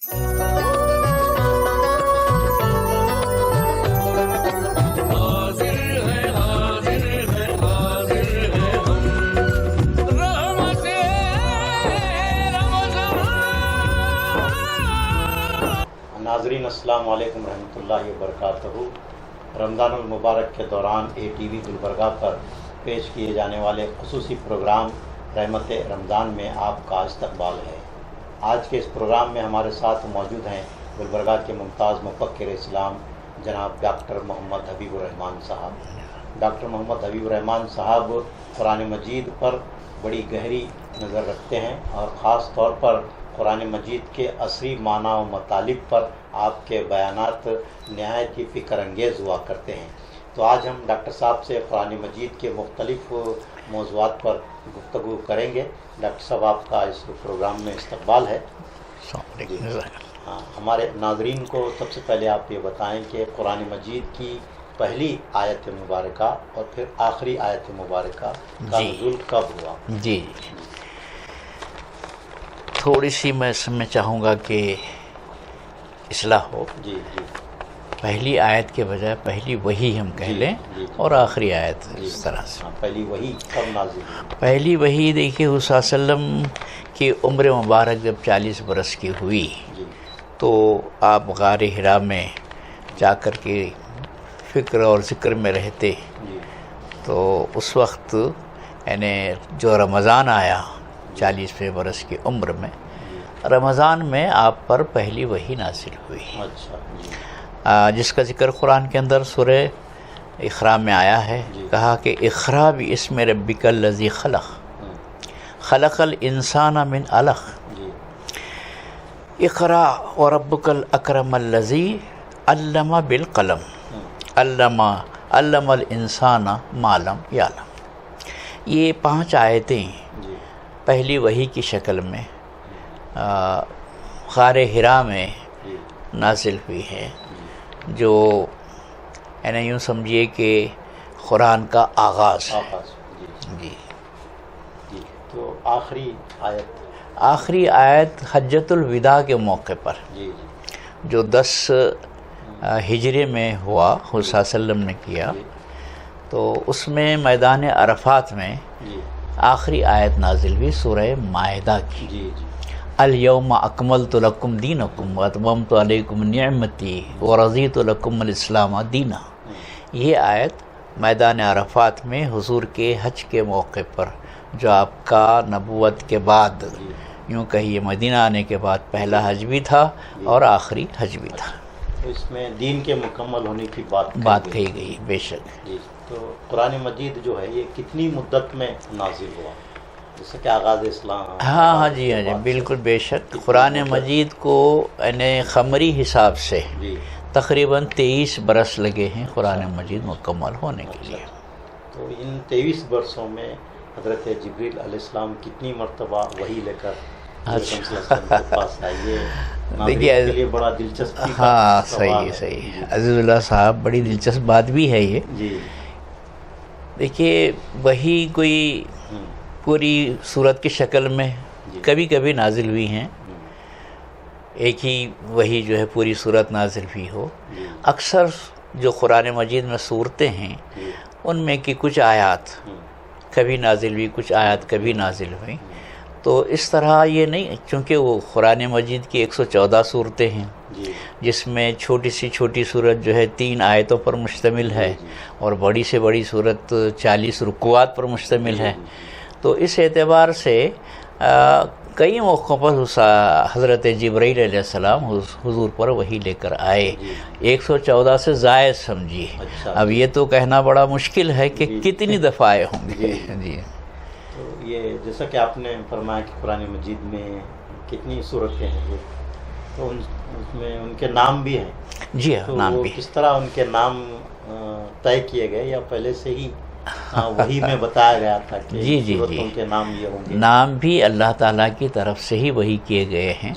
ناظرین السلام علیکم رحمۃ اللہ وبرکاتہ۔ رمضان المبارک کے دوران اے ٹی وی گلبرگہ پر پیش کیے جانے والے خصوصی پروگرام رحمت رمضان میں آپ کا استقبال ہے۔ آج کے اس پروگرام میں ہمارے ساتھ موجود ہیں گلبرگہ کے ممتاز مفکر اسلام جناب ڈاکٹر محمد حبیب الرحمان صاحب۔ ڈاکٹر محمد حبیب الرحمان صاحب قرآن مجید پر بڑی گہری نظر رکھتے ہیں اور خاص طور پر قرآن مجید کے عصری معنی و مطالب پر آپ کے بیانات نہایت ہی فکر انگیز ہوا کرتے ہیں۔ تو آج ہم ڈاکٹر صاحب سے قرآن مجید کے مختلف موضوعات پر گفتگو کریں گے۔ ڈاکٹر صاحب آپ کا اس پروگرام میں استقبال ہے۔ ہاں، ہمارے ناظرین کو سب سے پہلے آپ یہ بتائیں کہ قرآن مجید کی پہلی آیت مبارکہ اور پھر آخری آیت مبارکہ کا نزول کب ہوا؟ جی تھوڑی سی میں اس میں چاہوں گا کہ اصلاح ہو۔ جی جی پہلی آیت کے بجائے پہلی وحی ہم کہہ لیں اور آخری آیت اس طرح سے۔ پہلی وحی کب نازل ہوئی؟ پہلی وحی دیکھیے حضور صلی اللہ علیہ وسلم کی عمر مبارک جب 40 برس کی ہوئی تو آپ غار حرا میں جا کر کے فکر اور ذکر میں رہتے، تو اس وقت یعنی جو رمضان آیا 40ویں برس کی عمر میں، رمضان میں آپ پر پہلی وحی نازل ہوئی، جس کا ذکر قرآن کے اندر سورہ اقرا میں آیا ہے۔ کہا کہ اقرا باسم ربک الذی خلق خلق الانسان من علق اقرا وربک الاکرم الذی علم بالقلم علم الانسان ما لم یعلم۔ یہ 5 آیتیں پہلی وحی کی شکل میں غار حرا میں نازل ہوئی ہے، جو یعنی یوں سمجھیے کہ قرآن کا آغاز ہے۔ جی تو آخری آیت حجۃ الوداع کے موقع پر جو 10 ہجری میں ہوا، حضور صلی اللہ علیہ وسلم نے کیا، تو اس میں میدان عرفات میں آخری آیت نازل ہوئی سورہ مائدہ کی۔ الیوم اکملت لکم دینکم واتممت علیکم نعمتی ورضیت لکم الاسلام دینا۔ یہ آیت میدان عرفات میں حضور کے حج کے موقع پر، جو آپ کا نبوت کے بعد یوں کہیے مدینہ آنے کے بعد پہلا حج بھی تھا اور آخری حج بھی تھا، اس میں دین کے مکمل ہونے کی بات کہی گئی۔ بے شک تو قرآن مجید جو ہے یہ کتنی مدت میں نازل ہوا؟ جیسے کہ آغاز اسلام۔ ہاں جی بالکل بے شک۔ قرآن مجید کو یعنی قمری حساب سے تقریباً 23 برس لگے ہیں قرآن مجید مکمل ہونے کے لیے۔ تو ان 23 برسوں میں حضرت جبریل علیہ السلام کتنی مرتبہ وحی لے کر کے پاس آئیے؟ دیکھیے بڑا دلچسپ، ہاں صحیح عزیز اللہ صاحب، بڑی دلچسپ بات بھی ہے یہ۔ دیکھیے وحی کوئی پوری صورت کی شکل میں کبھی کبھی نازل ہوئی ہیں، ایک ہی وحی جو ہے پوری صورت نازل ہوئی ہو۔ اکثر جو قرآن مجید میں صورتیں ہیں ان میں کی کچھ آیات کبھی نازل ہوئی، کچھ آیات کبھی نازل ہوئی، تو اس طرح یہ نہیں، چونکہ وہ قرآن مجید کی 114 صورتیں ہیں، جس میں چھوٹی سی چھوٹی صورت جو ہے 3 آیتوں پر مشتمل ہے اور بڑی سے بڑی صورت 40 رکوعات پر مشتمل ہے۔ تو اس اعتبار سے کئی موقعوں پر حضرت جبرائیل علیہ السلام حضور پر وحی لے کر آئے، 114 سے زائد سمجھیے۔ اب یہ تو کہنا بڑا مشکل ہے کہ کتنی دفعہ آئے ہوں گے۔ جی تو یہ جیسا کہ آپ نے فرمایا کہ قرآن مجید میں کتنی صورتیں ہیں، تو اس میں ان کے نام بھی ہیں۔ جی ہاں، نام بھی۔ کس طرح ان کے نام طے کیے گئے یا پہلے سے ہی وحی میں بتایا گیا تھا کہ صورتوں کے نام یہ ہوں گے؟ نام بھی اللہ تعالیٰ کی طرف سے ہی وحی کیے گئے ہیں،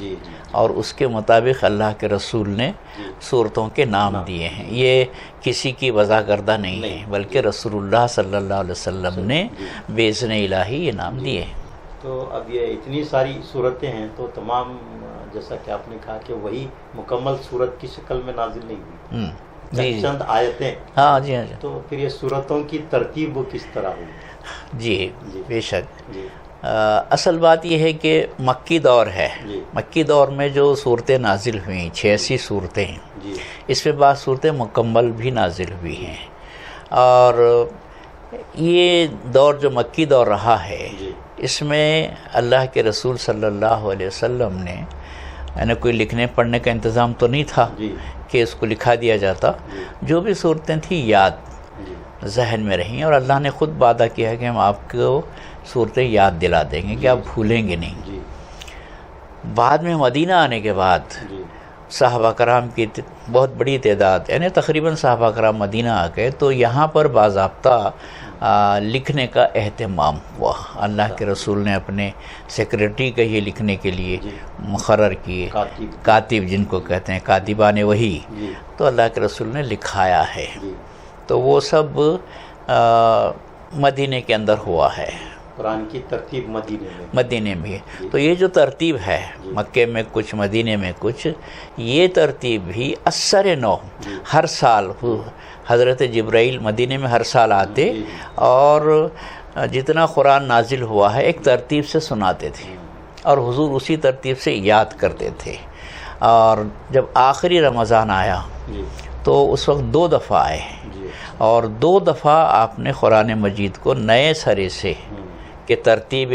اور اس کے مطابق اللہ کے رسول نے صورتوں کے نام دیے ہیں۔ یہ کسی کی وضع کردہ نہیں ہے، بلکہ رسول اللہ صلی اللہ علیہ وسلم نے بإذن الہی یہ نام دیے ہیں۔ تو اب یہ اتنی ساری صورتیں ہیں، تو تمام جیسا کہ آپ نے کہا کہ وہی مکمل صورت کی شکل میں نازل نہیں ہوئی، جی چند آیتیں. ہاں جی ہاں جی تو پھر یہ صورتوں کی ترتیب وہ کس طرح ہوئی؟ جی بے شک. جی اصل بات یہ ہے کہ مکی دور ہے. جی مکی دور میں جو صورتیں نازل ہوئیں 86 صورتیں ہیں، جی اس میں بعض صورتیں مکمل بھی نازل ہوئی ہیں. اور یہ دور جو مکی دور رہا ہے، جی اس میں اللہ کے رسول صلی اللہ علیہ وسلم نے یعنی کوئی لکھنے پڑھنے کا انتظام تو نہیں تھا جی کہ اس کو لکھا دیا جاتا. جو بھی صورتیں تھیں یاد جی ذہن میں رہیں، اور اللہ نے خود وعدہ کیا ہے کہ ہم آپ کو صورتیں یاد دلا دیں گے کہ آپ بھولیں گے نہیں. جی بعد میں مدینہ آنے کے بعد جی صحابہ کرام کی بہت بڑی تعداد، یعنی تقریباً صحابہ کرام مدینہ آ گئے تو یہاں پر باضابطہ لکھنے کا اہتمام ہوا. اللہ کے رسول نے اپنے سیکریٹری کا یہ لکھنے کے لیے جی مقرر کیے، کاتب جن کو کہتے ہیں، کاتبان وحی. جی تو اللہ کے رسول نے لکھایا ہے. جی تو وہ سب مدینے کے اندر ہوا ہے، قرآن کی ترتیب مدینے میں. تو یہ جو ترتیب ہے، مکے میں کچھ مدینے میں کچھ، یہ ترتیب بھی اثر نو ہر سال حضرت جبرائیل مدینے میں ہر سال آتے اور جتنا قرآن نازل ہوا ہے ایک ترتیب سے سناتے تھے، اور حضور اسی ترتیب سے یاد کرتے تھے. اور جب آخری رمضان آیا تو اس وقت 2 دفعہ آئے، اور 2 دفعہ آپ نے قرآن مجید کو نئے سرے سے کہ ترتیب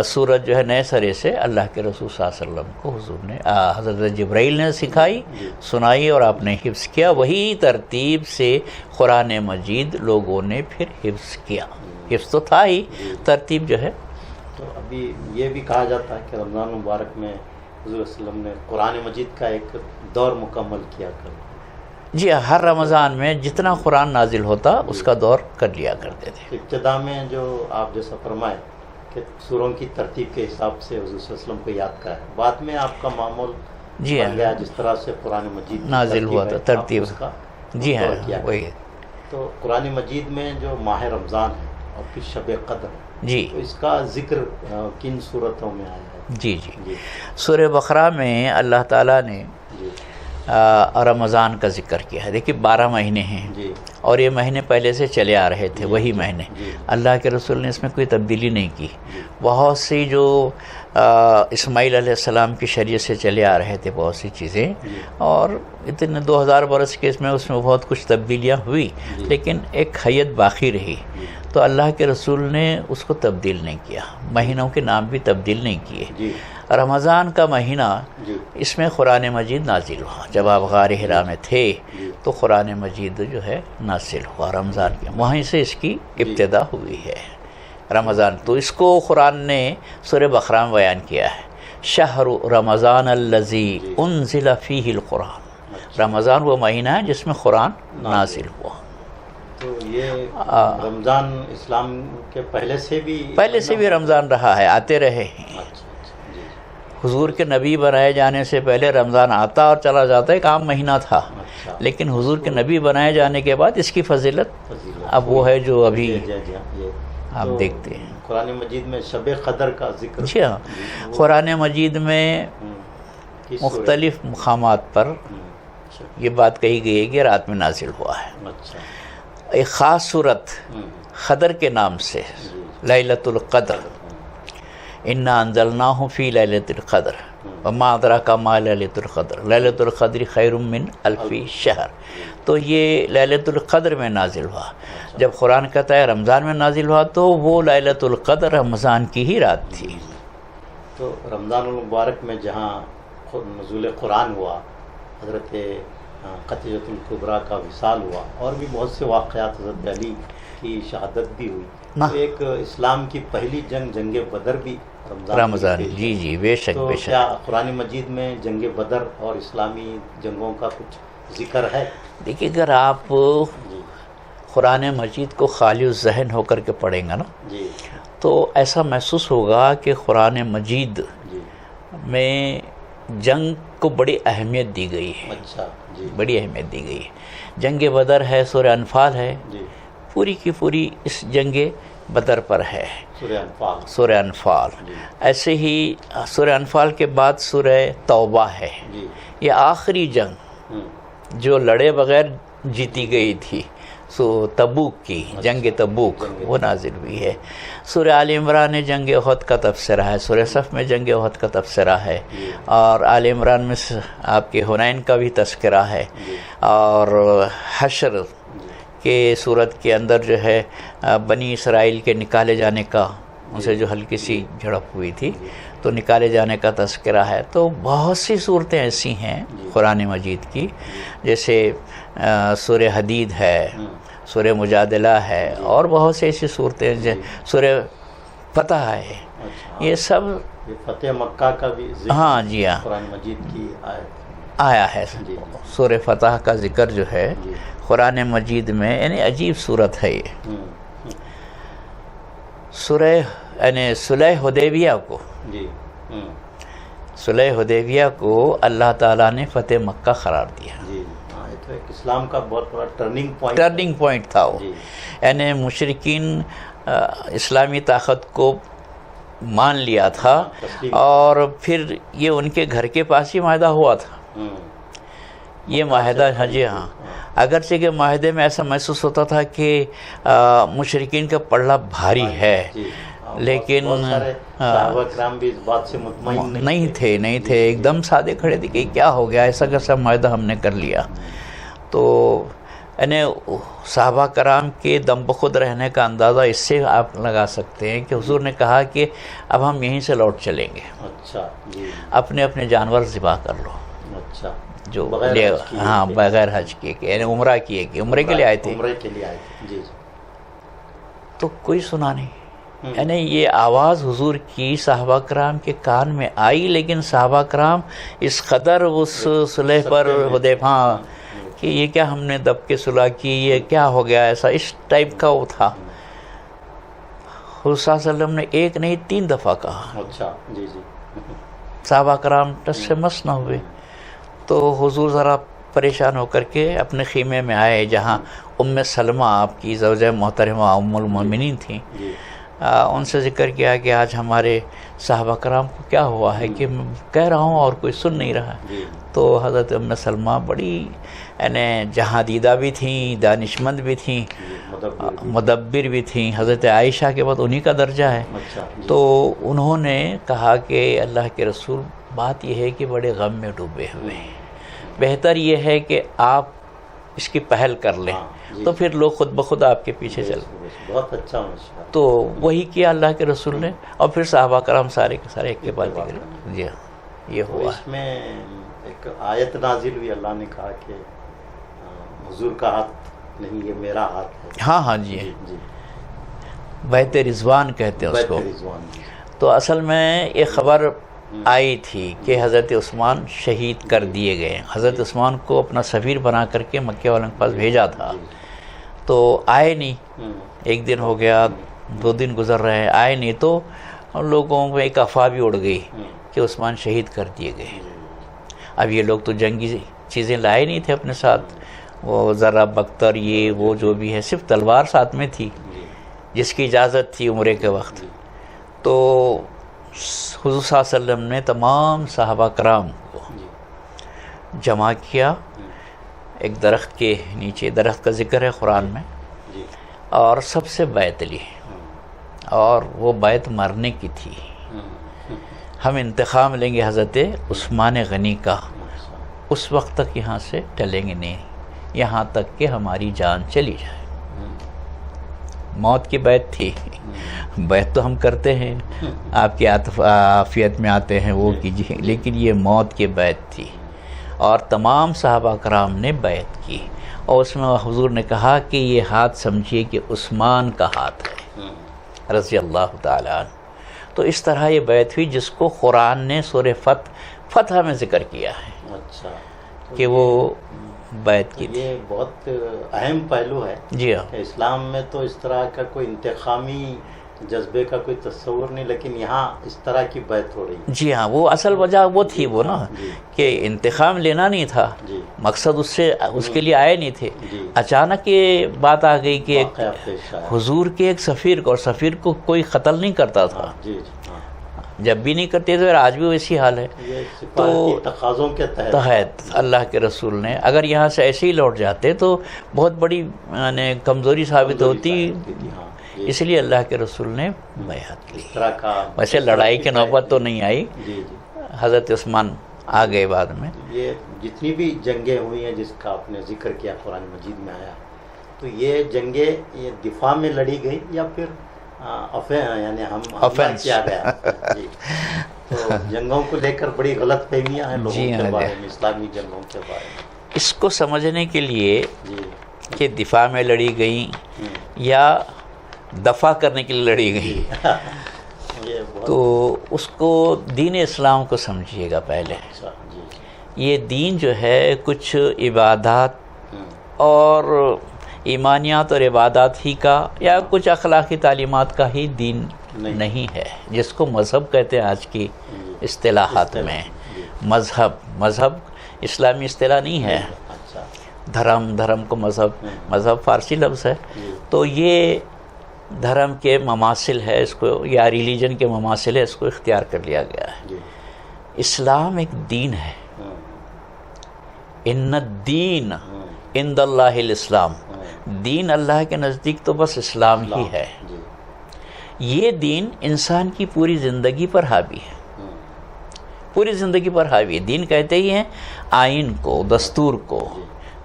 سورت جو ہے نئے سرے سے اللہ کے رسول صلی اللہ علیہ وسلم کو حضور نے حضرت جبرائیل نے سکھائی، سنائی، اور آپ نے حفظ کیا. وہی ترتیب سے قرآن مجید لوگوں نے پھر حفظ کیا. حفظ تو تھا ہی، ترتیب جو ہے. تو ابھی یہ بھی کہا جاتا ہے کہ رمضان مبارک میں حضور صلی اللہ علیہ وسلم نے قرآن مجید کا ایک دور مکمل کیا کر. جی ہر رمضان میں جتنا قرآن نازل ہوتا اس کا دور کر لیا کرتے تھے. ابتدا میں جو آپ جیسا فرمائے کہ سوروں کی ترتیب کے حساب سے حضور صلی اللہ علیہ وسلم کو یاد کرا ہے، بعد میں آپ کا معمول جی بن گیا جس طرح سے قرآن مجید نازل ہوا تھا ترتیب. جی ہاں وہی. تو قرآن مجید میں جو ماہ رمضان ہے اور پھر شب قدر، جی تو اس کا ذکر کن صورتوں میں آیا ہے؟ جی جی سورہ بقرہ میں اللہ تعالیٰ نے رمضان کا ذکر کیا ہے. دیکھیے 12 مہینے ہیں، اور یہ مہینے پہلے سے چلے آ رہے تھے، وہی مہینے. اللہ کے رسول نے اس میں کوئی تبدیلی نہیں کی. بہت سی جو اسماعیل علیہ السلام کی شریعت سے چلے آ رہے تھے بہت سی چیزیں، اور اتنے 2000 برس کے اس میں بہت کچھ تبدیلیاں ہوئی، لیکن ایک حیت باقی رہی. تو اللہ کے رسول نے اس کو تبدیل نہیں کیا، مہینوں کے نام بھی تبدیل نہیں کیے. رمضان کا مہینہ اس میں قرآن مجید نازل ہوا. جب آپ غار حرا میں تھے تو قرآن مجید جو ہے نازل ہوا رمضان کے، وہیں سے اس کی ابتدا ہوئی ہے رمضان. تو اس کو قرآن نے سورہ بقرہ میں بیان کیا ہے، شہر رمضان الذی انزل فیہ القرآن. رمضان وہ مہینہ ہے جس میں قرآن نازل ہوا. تو یہ رمضان اسلام کے پہلے سے بھی رمضان رہا ہے، آتے رہے ہیں. حضور کے نبی بنائے جانے سے پہلے رمضان آتا اور چلا جاتا، ایک عام مہینہ تھا. لیکن حضور کے نبی بنائے جانے کے بعد اس کی فضیلت اب وہ ہے جو ابھی آپ دیکھتے ہیں. قرآن مجید میں شب قدر کا ذکر. جی ہاں، قرآن مجید میں مختلف مقامات پر یہ بات کہی گئی ہے کہ رات میں نازل ہوا ہے. ایک خاص صورت قدر کے نام سے، لیلۃ القدر، انا انزلناہ فی لیلۃ القدر وما ادراک ما لیلۃ القدر لیلۃ القدر خیر من الف شہر. تو یہ لیلۃ القدر میں نازل ہوا. جب قرآن کہتا ہے رمضان میں نازل ہوا تو وہ لیلۃ القدر رمضان کی ہی رات تھی. تو رمضان المبارک میں جہاں نزول قرآن ہوا، حضرت خدیجۃ الکبریٰ کا وصال ہوا، اور بھی بہت سے واقعات، حضرت علی کی شہادت بھی ہوئی. ایک اسلام کی پہلی جنگ بدر بھی رمضان. جی بے شک بے شک. کیا قرآن مجید میں جنگ بدر اور اسلامی جنگوں کا کچھ ذکر ہے؟ دیکھیے اگر آپ قرآن مجید کو خالی الذہن ہو کر کے پڑھیں گے نا تو ایسا محسوس ہوگا کہ قرآن مجید میں جنگ کو بڑی اہمیت دی گئی ہے. بڑی اہمیت دی گئی ہے. جنگ بدر ہے، سورہ انفال ہے، پوری کی پوری اس جنگ بدر پر ہے، سورہ انفال، سورہ انفال۔ جی ایسے ہی سورہ انفال کے بعد سورہ توبہ ہے، جی یہ آخری جنگ جو لڑے بغیر جیتی گئی تھی، تبوک کی جنگ تبوک، وہ نازل ہوئی ہے۔ سورہ آل عمران جنگ احد کا تبصرہ ہے، سورہ صف میں جنگ احد کا تبصرہ ہے، اور آل عمران میں آپ کے حنین کا بھی تذکرہ ہے، اور حشر کے صورت کے اندر جو ہے بنی اسرائیل کے نکالے جانے کا، ان سے جو ہلکی سی جھڑپ ہوئی تھی تو نکالے جانے کا تذکرہ ہے۔ تو بہت سی صورتیں ایسی ہیں قرآن مجید کی، جیسے سورہ حدید ہے، سورہ مجادلہ ہے، اور بہت سی ایسی صورتیں ہیں، سورہ فتح ہے، یہ سب فتح مکہ کا بھی ذکر، ہاں جی ہاں، قرآن مجید کی آیا ہے۔ سورہ فتح کا ذکر جو ہے قرآن مجید میں، یعنی عجیب صورت ہے یہ۔ سورہ یعنی صلح حدیبیہ کو، صلح حدیبیہ کو اللہ تعالیٰ نے فتح مکہ قرار دیا۔ اسلام کا بہت بڑا ٹرننگ پوائنٹ تھا وہ، یعنی مشرکین اسلامی طاقت کو مان لیا تھا، اور پھر یہ ان کے گھر کے پاس ہی معاہدہ ہوا تھا، یہ معاہدہ، ہاں جی ہاں، اگرچہ کہ معاہدے میں ایسا محسوس ہوتا تھا کہ مشرکین کا پلڑا بھاری ہے، لیکن صحابہ کرام بھی اس بات سے مطمئن نہیں تھے، ایک دم سادے کھڑے تھے کہ کیا ہو گیا، ایسا کیسا معاہدہ ہم نے کر لیا۔ تو یعنی صحابہ کرام کے دم بخود رہنے کا اندازہ اس سے آپ لگا سکتے ہیں کہ حضور نے کہا کہ اب ہم یہیں سے لوٹ چلیں گے، اچھا جی، اپنے اپنے جانور ذبح کر لو، اچھا، جو ہاں بغیر حج کیے کہ یعنی عمرہ کیے کہ عمرے کے لیے آئے تھے، عمرے کے لیے آئے تھے، جی۔ تو کوئی سنا نہیں، یعنی یہ آواز حضور کی صحابہ کرام کے کان میں آئی، لیکن صحابہ کرام اس قدر اس صلح پر حدیبیہ کہ یہ کیا ہم نے دب کے صلح کی، یہ کیا ہو گیا، ایسا اس ٹائپ کا وہ تھا۔ حضور صلی اللہ علیہ وسلم نے ایک نہیں 3 دفعہ کہا، اچھا جی جی، صحابہ کرام ٹس سے مس نہ ہوئے۔ تو حضور ذرا پریشان ہو کر کے اپنے خیمے میں آئے، جہاں ام سلمہ آپ کی زوجہ محترمہ ام المومنین تھیں، ان سے ذکر کیا کہ آج ہمارے صحابہ کرام کو کیا ہوا ہے کہ میں کہہ رہا ہوں اور کوئی سن نہیں رہا۔ تو حضرت ام سلمہ بڑی یعنی جہاں دیدہ بھی تھیں، دانشمند بھی تھیں، مدبر بھی تھیں، حضرت عائشہ کے بعد انہی کا درجہ ہے۔ تو انہوں نے کہا کہ اللہ کے رسول، بات یہ ہے کہ بڑے غم میں ڈوبے ہوئے ہیں، بہتر یہ ہے کہ آپ اس کی پہل کر لیں، تو پھر لوگ خود بخود آپ کے پیچھے چل۔ بہت اچھا مشورہ۔ تو وہی کیا اللہ کے رسول نے، اور پھر صحابہ کرام سارے کے سارے ایک کے بعد ایک، جی یہ ہوا۔ اس میں ایک آیت نازل ہوئی، اللہ نے کہا کہ حضور کا ہاتھ نہیں، یہ میرا ہاتھ ہے۔ ہاں ہاں جی، بیت رضوان کہتے ہیں اس کو۔ تو اصل میں ایک خبر آئی تھی کہ حضرت عثمان شہید کر دیے گئے، حضرت عثمان کو اپنا سفیر بنا کر کے مکہ والوں کے پاس بھیجا تھا، تو آئے نہیں، 1 دن ہو گیا، 2 دن گزر رہے ہیں، آئے نہیں، تو لوگوں میں ایک افواہ بھی اڑ گئی کہ عثمان شہید کر دیے گئے۔ اب یہ لوگ تو جنگی چیزیں لائے نہیں تھے اپنے ساتھ، وہ ذرا بختر یہ وہ جو بھی ہے، صرف تلوار ساتھ میں تھی جس کی اجازت تھی عمرے کے وقت۔ تو حضور صلی اللہ علیہ وسلم نے تمام صحابہ کرام کو جمع کیا ایک درخت کے نیچے، درخت کا ذکر ہے قرآن میں، اور سب سے بیعت لی، اور وہ بیعت مرنے کی تھی، ہم انتقام لیں گے حضرت عثمان غنی کا، اس وقت تک یہاں سے ٹلیں گے نہیں، یہاں تک کہ ہماری جان چلی جائے۔ موت کی بیعت تھی، بیعت تو ہم کرتے ہیں، آپ کی عافیت میں آتے ہیں وہ کیجیے، لیکن یہ موت کی بیعت تھی، اور تمام صحابہ کرام نے بیعت کی، اور اس میں حضور نے کہا کہ یہ ہاتھ سمجھیے کہ عثمان کا ہاتھ ہے رضی اللہ تعالیٰ عنہ۔ تو اس طرح یہ بیعت ہوئی جس کو قرآن نے سورہ فتح میں ذکر کیا ہے، اچھا، کہ وہ بیعت کی تھی۔ یہ بہت اہم پہلو ہے جی ہاں، کہ اسلام میں تو اس طرح کا کوئی انتقامی جذبے کا کوئی تصور نہیں، لیکن یہاں اس طرح کی بیعت ہو رہی ہے. جی ہاں، وہ اصل وجہ وہ تھی وہ نا جی کہ انتقام لینا نہیں تھا، جی مقصد اس کے لیے آئے نہیں تھے. جی اچانک یہ بات آ گئی کہ ایک واقعہ پیش آیا. حضور کے ایک سفیر کو، اور سفیر کو کوئی قتل نہیں کرتا تھا، جی جی ہاں، جب بھی نہیں کرتے تھے اور آج بھی ویسی حال ہے. یہ سفارتی تقاضوں کے تحت اللہ کے رسول نے اگر یہاں سے ایسے ہی لوٹ جاتے تو بہت بڑی یعنی کمزوری ثابت ہوتی، ہاں. اس لیے اللہ کے رسول نے بیعت لی. اس طرح کا ویسے لڑائی کی نوبت تو نہیں آئی، جی جی. حضرت عثمان آ گئے بعد میں. یہ جتنی بھی جنگیں ہوئی ہیں جس کا آپ نے ذکر کیا قرآن مجید میں آیا، تو یہ جنگیں یہ دفاع میں لڑی گئی یا پھر یعنی حملہ کیا گیا؟ جی. تو جنگوں کو لے کر بڑی غلط فہمیاں ہیں لوگوں کے بارے میں، اسلامی جنگوں کے بارے میں. اس کو سمجھنے کے لیے جی کہ دفاع میں لڑی گئیں یا دفاع کرنے کے لیے لڑی گئیں، یہ بہت تو اس کو دین اسلام کو سمجھیے گا پہلے. اچھا. جی یہ دین جو ہے کچھ عبادات اور ایمانیات اور عبادات ہی کا یا کچھ اخلاقی تعلیمات کا ہی دین نہیں ہے، جس کو مذہب کہتے ہیں آج کی اصطلاحات میں. مذہب اسلامی اصطلاح نہیں ہے. اچھا. دھرم کو مذہب فارسی لفظ ہے. تو یہ دھرم کے مماثل ہے، اس کو یا ریلیجن کے مماثل ہے، اس کو اختیار کر لیا گیا ہے. جی. اسلام ایک دین ہے. ان الدین عند اللہ الاسلام، دین اللہ کے نزدیک تو بس اسلام ہی ہے. جی. یہ دین انسان کی پوری زندگی پر حاوی ہے، پوری زندگی پر حاوی ہے. دین کہتے ہی ہیں آئین کو، دستور کو.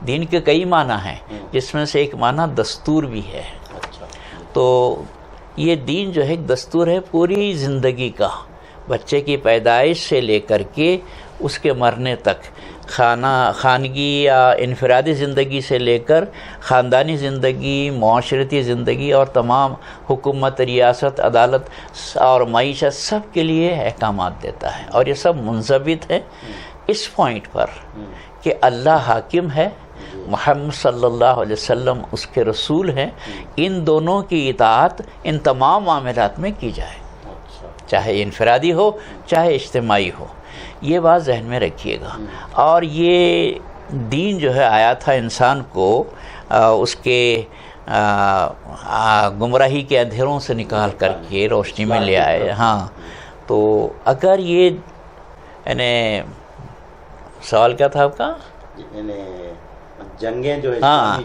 دین کے کئی معنی ہیں، جس میں سے ایک معنی دستور بھی ہے. اچھا. تو یہ دین جو ہے ایک دستور ہے پوری زندگی کا، بچے کی پیدائش سے لے کر کے اس کے مرنے تک، خانگی یا انفرادی زندگی سے لے کر خاندانی زندگی، معاشرتی زندگی اور تمام حکومت، ریاست، عدالت اور معیشت سب کے لیے احکامات دیتا ہے. اور یہ سب منضبط ہے اس پوائنٹ پر کہ اللہ حاکم ہے، محمد صلی اللہ علیہ وسلم اس کے رسول ہیں. ان دونوں کی اطاعت ان تمام معاملات میں کی جائے، چاہے انفرادی ہو چاہے اجتماعی ہو. یہ بات ذہن میں رکھیے گا. اور یہ دین جو ہے آیا تھا انسان کو اس کے گمراہی کے اندھیروں سے نکال کر کے روشنی میں لے آئے. ہاں. تو اگر یہ یعنی سوال کیا تھا آپ کا؟ جنگیں جو ہاں،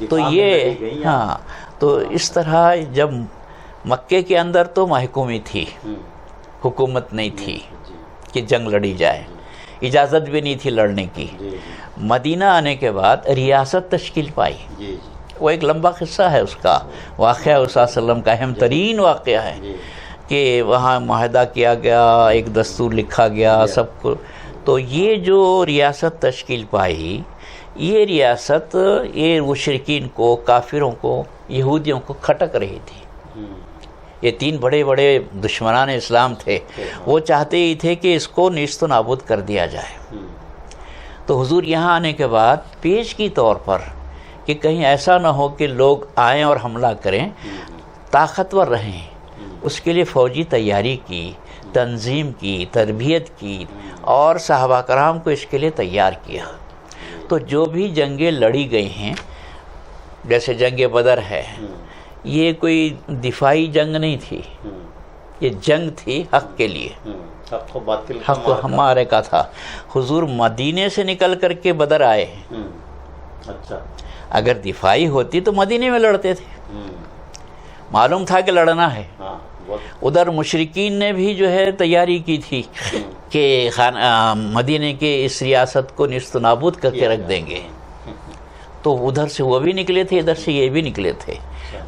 تو یہ ہاں، تو اس طرح جب مکے کے اندر تو محکومی تھی، حکومت نہیں تھی کہ جنگ لڑی جائے، اجازت بھی نہیں تھی لڑنے کی. مدینہ آنے کے بعد ریاست تشکیل پائی. وہ ایک لمبا قصہ ہے، اس کا واقعہ صلی اللہ علیہ وسلم کا اہم ترین واقعہ ہے کہ وہاں معاہدہ کیا گیا، ایک دستور لکھا گیا سب کو. تو یہ جو ریاست تشکیل پائی، یہ ریاست یہ مشرکین کو، کافروں کو، یہودیوں کو کھٹک رہی تھی. یہ تین بڑے بڑے دشمنان اسلام تھے، وہ چاہتے ہی تھے کہ اس کو نیست و نابود کر دیا جائے. تو حضور یہاں آنے کے بعد پیش کی طور پر کہ کہیں ایسا نہ ہو کہ لوگ آئیں اور حملہ کریں، طاقتور رہیں، اس کے لیے فوجی تیاری کی، تنظیم کی، تربیت کی اور صحابہ کرام کو اس کے لیے تیار کیا. تو جو بھی جنگیں لڑی گئی ہیں، جیسے جنگ بدر ہے، یہ کوئی دفاعی جنگ نہیں تھی، یہ جنگ تھی حق کے لیے، حق و ہمارے کا تھا. حضور مدینے سے نکل کر کے بدر آئے. اچھا. اگر دفاعی ہوتی تو مدینے میں لڑتے تھے، معلوم تھا کہ لڑنا ہے. ادھر مشرکین نے بھی جو ہے تیاری کی تھی کہ مدینے کے اس ریاست کو نیست و نابود کر کے رکھ دیں گے. تو ادھر سے وہ بھی نکلے تھے، ادھر سے یہ بھی نکلے تھے.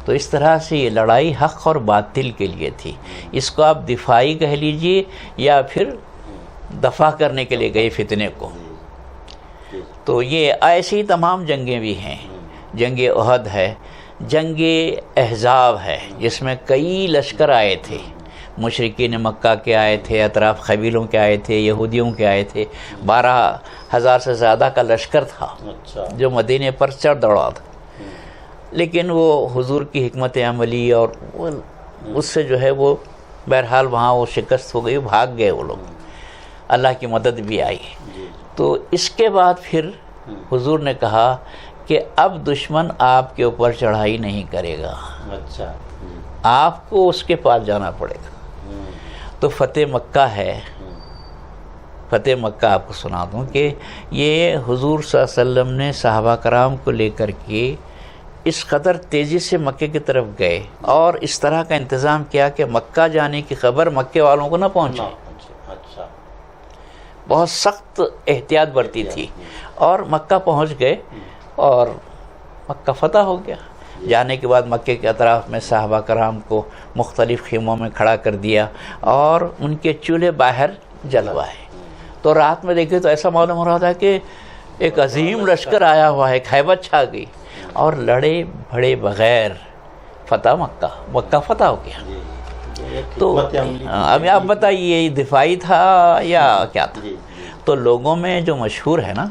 تو اس طرح سے یہ لڑائی حق اور باطل کے لیے تھی. اس کو آپ دفاعی کہہ لیجئے یا پھر دفاع کرنے کے لیے گئے فتنے کو. تو یہ ایسی تمام جنگیں بھی ہیں. جنگ احد ہے، جنگ احزاب ہے، جس میں کئی لشکر آئے تھے. مشرکین مکہ کے آئے تھے، اطراف قبیلوں کے آئے تھے، یہودیوں کے آئے تھے. 12,000 سے زیادہ کا لشکر تھا جو مدینے پر چڑھ دوڑا تھا. لیکن وہ حضور کی حکمت عملی اور اس سے جو ہے وہ بہرحال وہاں وہ شکست ہو گئی، بھاگ گئے وہ لوگ، اللہ کی مدد بھی آئی۔ تو اس کے بعد پھر حضور نے کہا کہ اب دشمن آپ کے اوپر چڑھائی نہیں کرے گا، اچھا، آپ کو اس کے پاس جانا پڑے گا۔ تو فتح مکہ ہے، فتح مکہ آپ کو سنا دوں کہ یہ حضور صلی اللہ علیہ وسلم نے صحابہ کرام کو لے کر کے اس قدر تیزی سے مکے کی طرف گئے اور اس طرح کا انتظام کیا کہ مکہ جانے کی خبر مکے والوں کو نہ پہنچے۔ اچھا، بہت سخت احتیاط برتی تھی، اور مکہ پہنچ گئے اور مکہ فتح ہو گیا۔ جانے کے بعد مکے کے اطراف میں صحابہ کرام کو مختلف خیموں میں کھڑا کر دیا اور ان کے چولہے باہر جلوائے۔ تو رات میں دیکھے تو ایسا معلوم ہو رہا تھا کہ ایک عظیم لشکر آیا ہوا ہے، ایک ہیبت چھا گئی، اور لڑے بھڑے بغیر فتح مکہ فتح ہو گیا۔ تو اب آپ بتائیے یہ دفاعی تھا یا کیا تھا؟ تو لوگوں میں جو مشہور ہے نا،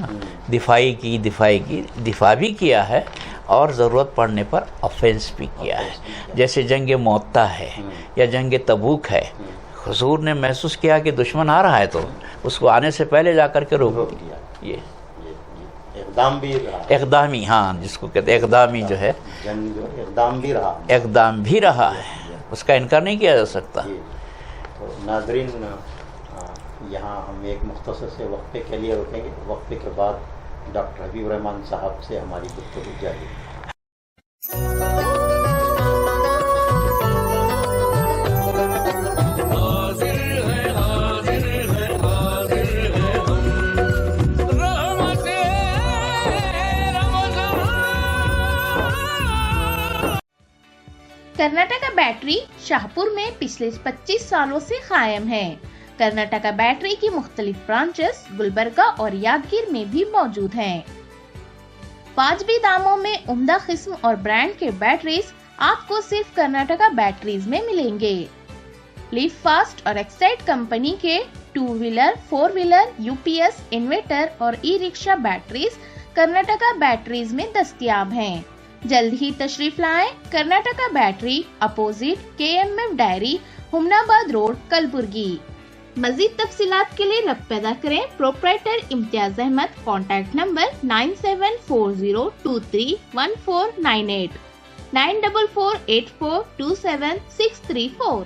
دفاع بھی کیا ہے اور ضرورت پڑنے پر آفینس بھی کیا ہے، جیسے جنگ معطا ہے یا جنگ تبوک ہے۔ حضور نے محسوس کیا کہ دشمن آ رہا ہے تو اس کو آنے سے پہلے جا کر کے روک دیا۔ یہ اقدام بھی رہا، اقدامی، ہاں جس کو کہتے ہیں اقدامی جو ہے، اقدام بھی رہا ہے، اس کا انکار نہیں کیا جا سکتا۔ تو ناظرین، یہاں ہم ایک مختصر سے وقفے کے لیے رکیں گے، وقفے کے بعد ڈاکٹر حبیب الرحمان صاحب سے ہماری گفتگو جاری۔ کرناٹکا بیٹری شاہپور میں پچھلے 25 سالوں سے قائم ہے۔ کرناٹکا بیٹری کی مختلف برانچز گلبرگہ اور یادگیر میں بھی موجود ہیں۔ واجبی داموں میں عمدہ قسم اور برانڈ کے بیٹریز آپ کو صرف کرناٹکا بیٹریز میں ملیں گے۔ لیف فاسٹ اور ایکسائٹ کمپنی کے 2 ویلر، 4 ویلر، UPS، انورٹر اور e rickshaw batteries Karnataka batteries میں دستیاب ہیں۔ جلد ہی تشریف لائیں۔ Karnataka battery, opposite KMF dairy, Humnabad road, Kalaburagi. مزید تفصیلات کے لیے ربط پیدا کریں پروپرائٹر امتیاز احمد۔ Contact number 9740231498 9448427634۔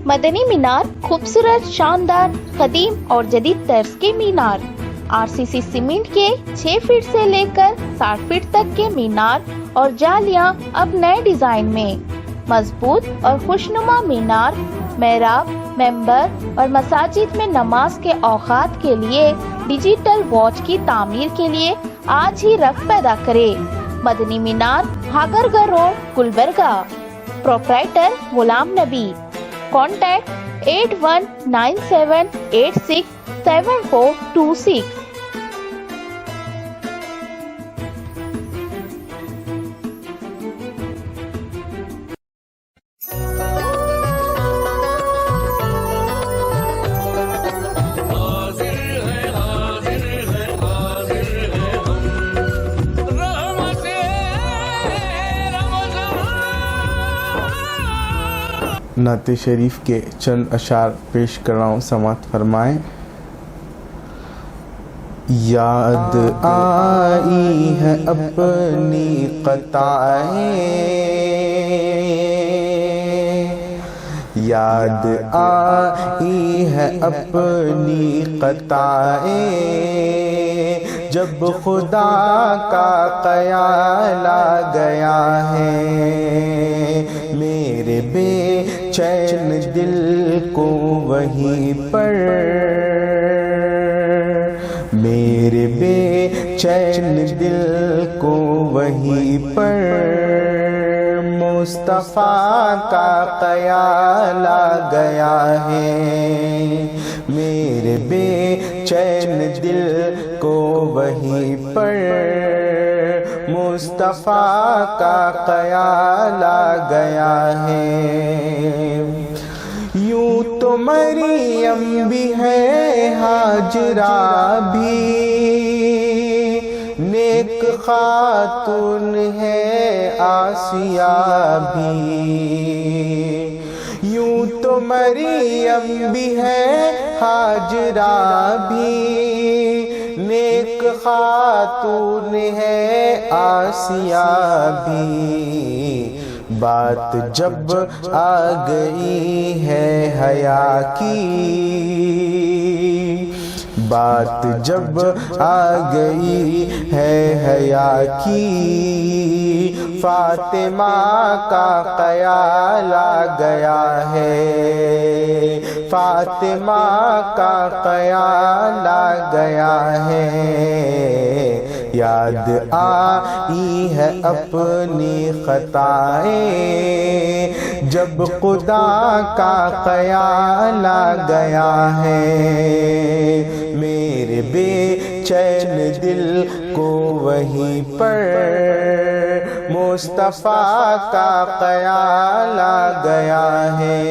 مدنی مینار خوبصورت، شاندار، قدیم اور جدید طرز کے مینار۔ RCC سیمنٹ کے 6 فٹ سے لے کر 60 فٹ تک کے مینار اور جالیاں اب نئے ڈیزائن میں۔ مضبوط اور خوشنما مینار، محراب، منبر اور مساجد میں نماز کے اوقات کے لیے ڈیجیٹل واچ کی تعمیر کے لیے آج ہی ربط پیدا کرے۔ مدنی مینار، ہاگرگا روڈ، گلبرگہ۔ پروپرائٹر غلام نبی۔ کانٹیکٹ 8197867426۔ نعت شریف کے چند اشعار پیش کر رہا ہوں، سماعت فرمائیں۔ یاد آئی ہے اپنی قطعیں، یاد آئی ہے اپنی قطعیں، جب خدا کا خیال آ گیا ہے میرے بے چین دل کو وہیں پر، میرے بے چین دل کو وہیں پر مصطفیٰ کا خیال آ گیا ہے، میرے بے چین دل کو وہیں پر مصطفیٰ کا خیال آ گیا ہے۔ یوں تو مریم بھی ہے، ہاجرہ بھی، نیک خاتون ہے آسیہ بھی، یوں تو مریم بھی ہے ہاجرہ بھی، نیک خاتون ہے آسیہ بھی، بات جب آ گئی ہے حیا کی، بات جب آ گئی ہے حیا کی، فاطمہ کا خیال آ گیا ہے، فاطمہ کا خیال آ گیا ہے، یاد آئی ہے اپنی خطائیں جب خدا کا خیال آ گیا ہے، میرے بے چین دل کو وہیں پر مصطفیٰ کا خیال آ گیا ہے،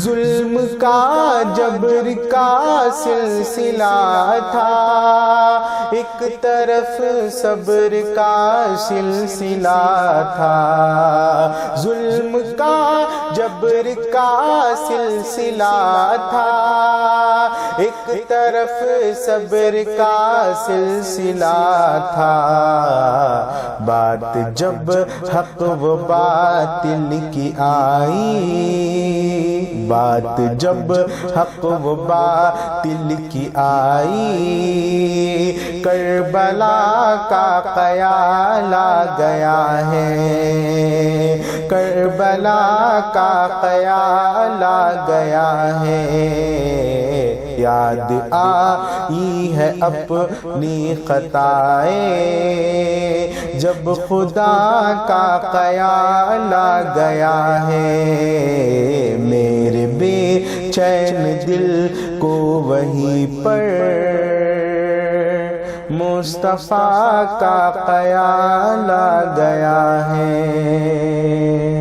ظلم کا جبر کا سلسلہ تھا، ایک طرف صبر کا سلسلہ تھا، ظلم کا جبر کا سلسلہ تھا، ایک طرف صبر کا سلسلہ تھا، بات جب حق و باطل کی آئی، بات جب حق و باطل کی آئی، کربلا کا خیال آ گیا ہے، کربلا کا خیال آ گیا ہے، یاد آئی ہے اپنی خطائیں جب خدا کا خیال آ گیا ہے، میرے بے چین دل کو وہیں پر مصطفیٰ کا خیال آ گیا ہے۔